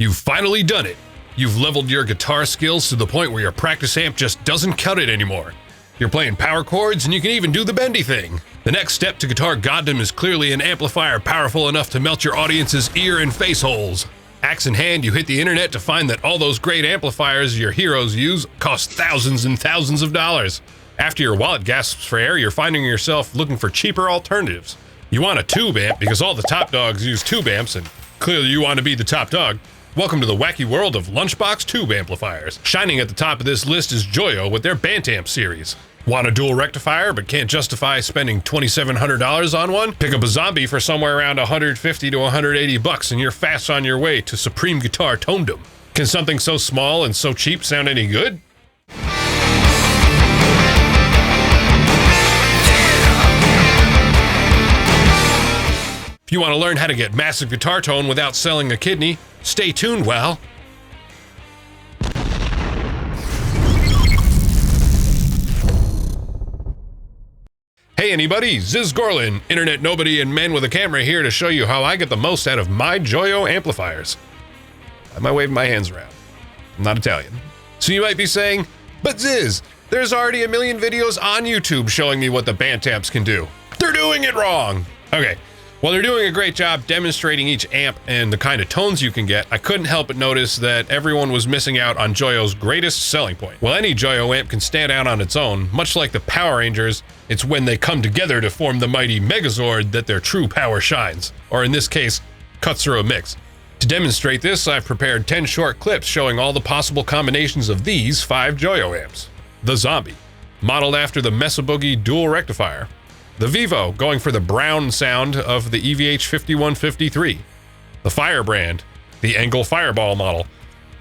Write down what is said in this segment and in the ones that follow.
You've finally done it. You've leveled your guitar skills to the point where your practice amp just doesn't cut it anymore. You're playing power chords and you can even do the bendy thing. The next step to guitar goddom is clearly an amplifier powerful enough to melt your audience's ear and face holes. Axe in hand, you hit the internet to find that all those great amplifiers your heroes use cost thousands and thousands of dollars. After your wallet gasps for air, you're finding yourself looking for cheaper alternatives. You want a tube amp because all the top dogs use tube amps, and clearly you want to be the top dog. Welcome to the wacky world of lunchbox tube amplifiers. Shining at the top of this list is Joyo with their Bantamps series. Want a dual rectifier but can't justify spending $2,700 on one? Pick up a Zombie for somewhere around $150 to $180 and you're fast on your way to supreme guitar tonedom. Can something so small and so cheap sound any good? If you want to learn how to get massive guitar tone without selling a kidney, stay tuned, well. Hey anybody, Ziz Gorlin, internet nobody and man with a camera here to show you how I get the most out of my Joyo amplifiers. Why am I waving my hands around? I'm not Italian. So you might be saying, but Ziz, there's already a million videos on YouTube showing me what the Bantamps can do. They're doing it wrong. Okay. While they're doing a great job demonstrating each amp and the kind of tones you can get, I couldn't help but notice that everyone was missing out on Joyo's greatest selling point. While any Joyo amp can stand out on its own, much like the Power Rangers, it's when they come together to form the mighty Megazord that their true power shines, or in this case, cuts through a mix. To demonstrate this, I've prepared 10 short clips showing all the possible combinations of these 5 Joyo amps. The Zombie, modeled after the Mesa Boogie dual rectifier. The Vivo, going for the brown sound of the EVH 5153. The Firebrand, the Angle Fireball model.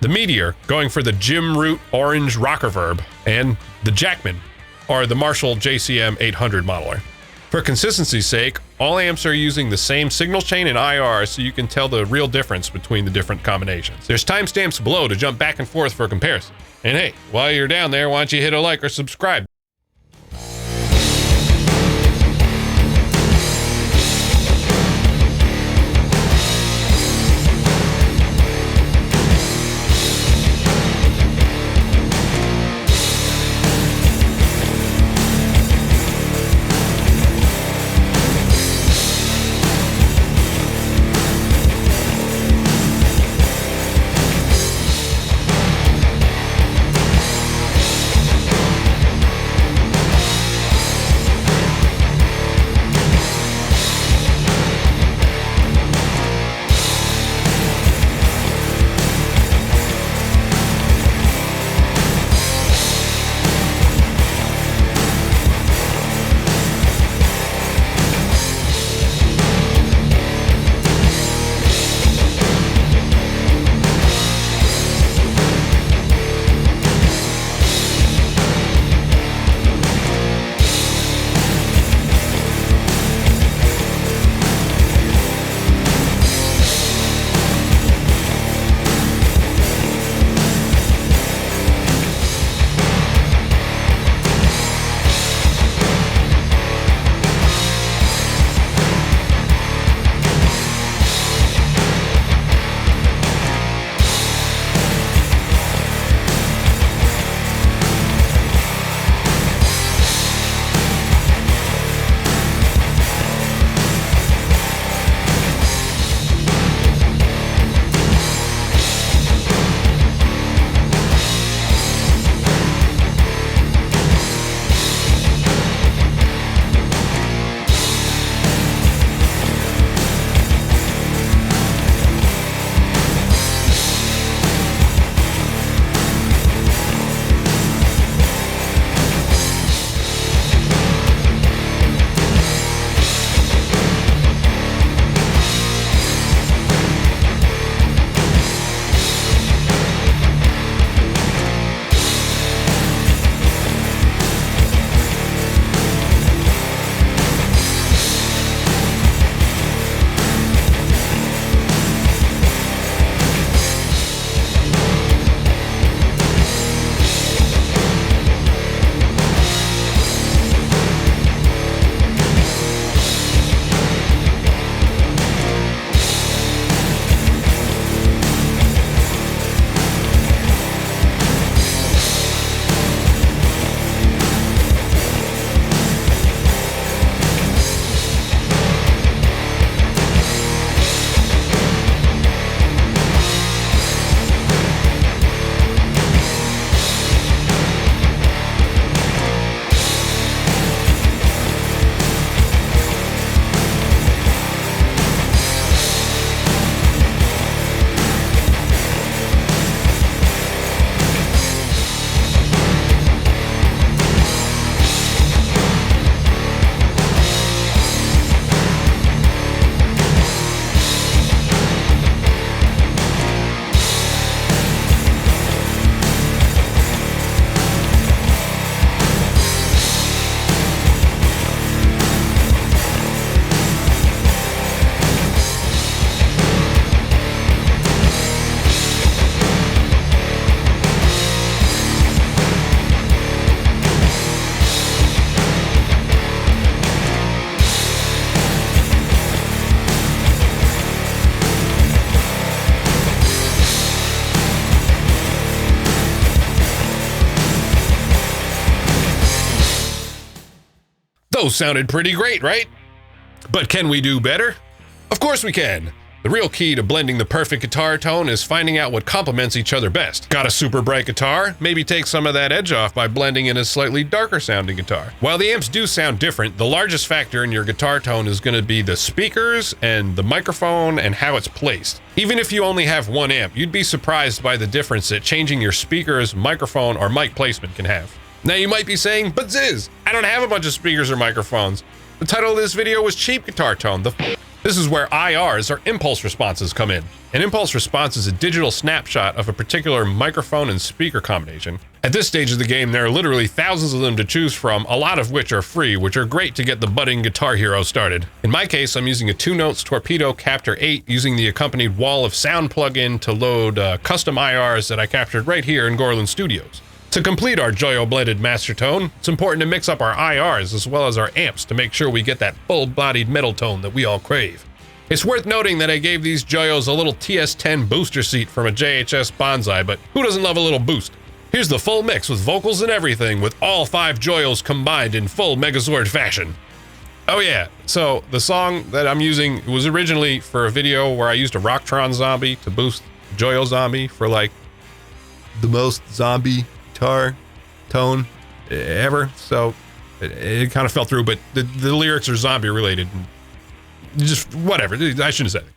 The Meteor, going for the Jim Root orange rock reverb. And the Jackman, or the Marshall JCM 800 modeler. For consistency's sake, all amps are using the same signal chain and IR so you can tell the real difference between the different combinations. There's timestamps below to jump back and forth for comparison. And hey, while you're down there, why don't you hit a like or subscribe? Those sounded pretty great, right? But can we do better? Of course we can. The real key to blending the perfect guitar tone is finding out what complements each other best. Got a super bright guitar? Maybe take some of that edge off by blending in a slightly darker sounding guitar. While the amps do sound different, the largest factor in your guitar tone is going to be the speakers and the microphone and how it's placed. Even if you only have one amp, you'd be surprised by the difference that changing your speakers, microphone, or mic placement can have. Now you might be saying, but Ziz, I don't have a bunch of speakers or microphones. The title of this video was Cheap Guitar Tone. This is where IRs, or impulse responses, come in. An impulse response is a digital snapshot of a particular microphone and speaker combination. At this stage of the game, there are literally thousands of them to choose from, a lot of which are free, which are great to get the budding guitar hero started. In my case, I'm using a 2-Notes Torpedo Captor 8 using the accompanied Wall of Sound plugin to load custom IRs that I captured right here in Gorlin Studios. To complete our Joyo blended master tone, it's important to mix up our IRs as well as our amps to make sure we get that full-bodied metal tone that we all crave. It's worth noting that I gave these Joyos a little TS10 booster seat from a JHS Bonsai, but who doesn't love a little boost? Here's the full mix with vocals and everything, with all 5 Joyos combined in full Megazord fashion. Oh yeah, so the song that I'm using was originally for a video where I used a Rocktron zombie to boost Joyo Zombie for like the most zombie guitar tone ever, so it kind of fell through, but the lyrics are zombie related. Just whatever, I shouldn't have said it.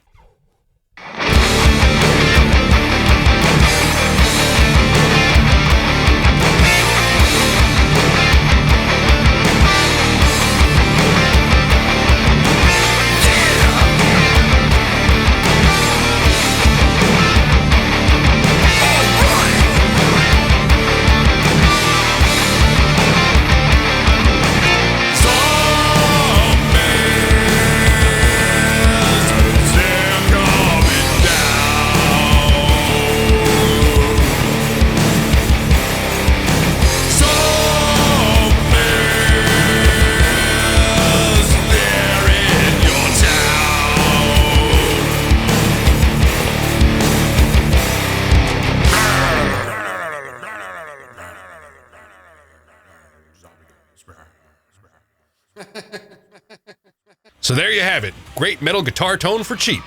So there you have it, great metal guitar tone for cheap.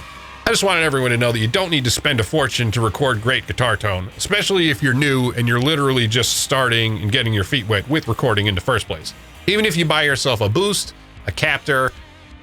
I just wanted everyone to know that you don't need to spend a fortune to record great guitar tone, especially if you're new and you're literally just starting and getting your feet wet with recording in the first place. Even if you buy yourself a boost, a captor,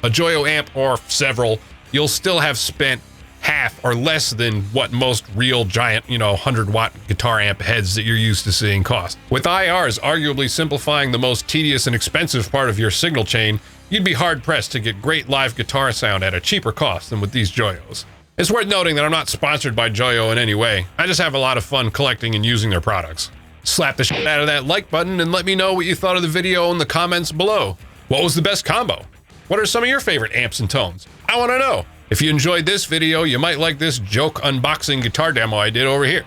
a Joyo amp, or several, you'll still have spent half or less than what most real giant, 100-watt guitar amp heads that you're used to seeing cost. With IRs arguably simplifying the most tedious and expensive part of your signal chain, you'd be hard-pressed to get great live guitar sound at a cheaper cost than with these Joyos. It's worth noting that I'm not sponsored by Joyo in any way. I just have a lot of fun collecting and using their products. Slap the shit out of that like button and let me know what you thought of the video in the comments below. What was the best combo? What are some of your favorite amps and tones? I want to know. If you enjoyed this video, you might like this joke unboxing guitar demo I did over here.